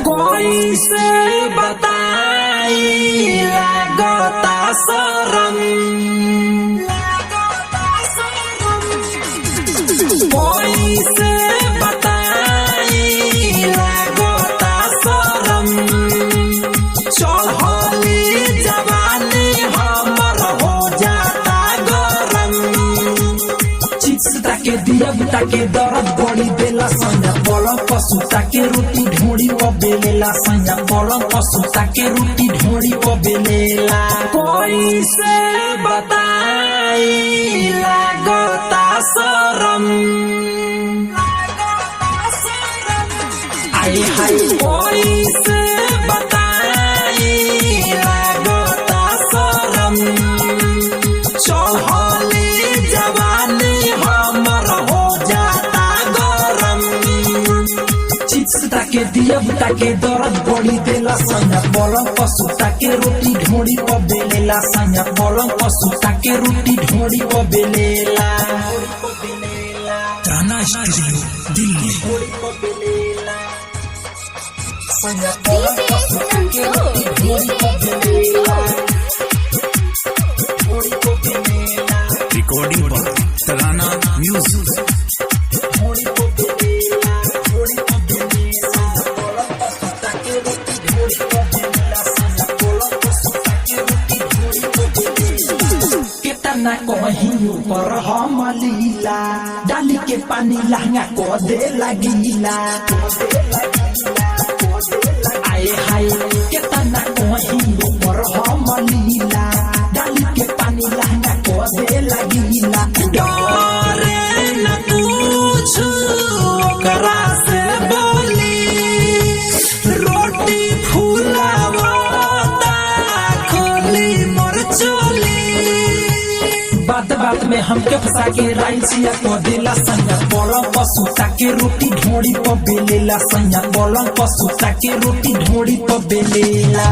कोई से बताई लागता शरम, कोई से बताई लागता शरम, चढ़ली जवानी हमर हो जाता गरम। चिप्स ताके दियब ताके दर्द बड़ी बेला संजा पलंग पशु ताके रोटी ढोड़ी प बेलेला संजा पलंग पशु ताके रोटी ढोड़ी प बेलेला। कोई से बताई लागता शरम, आए हाय कोई से बताई लागता शरम, चढ़ली जवानी हमर हो जाता गरम। चिप्स ताके दियब ताके दर्द बड़ी देला संजा पलंग पशु ताके रोटी ढोड़ी प बेलेला संजा पलंग पशु ताके रोटी ढोड़ी प बेलेला। ताना स्टूडियो दिल्ली। संजा पलंग पशु ताके रोटी ढोड़ी प बेलेला, ढोड़ी प बेलेला, रिकॉर्डिंग पर तराना म्यूजिक। ढोड़ी प बेलेला, ढोड़ी प बेलेला, पलंग पशु ताके रोटी ढोड़ी प बेलेला संजा पलंग पशु ताके रोटी ढोड़ी प बेलेला। केतना कहीं ऊपर हम लीला, डाली के पानी लहंगा को दे लगीला। आए हाय केतना कहीं ऊपर हम लीला, डाली के पानी लहंगा को दे लगीला। डरे न कुछ ओकरा से बोली, रोटी फुलावता खोली मोर चोली। बात बात में हमके फंसा के राइसिया को देला संजा पलंग पशु ताके रोटी ढोड़ी प बेलेला संजा पलंग पशु ताके रोटी ढोड़ी प बेलेला।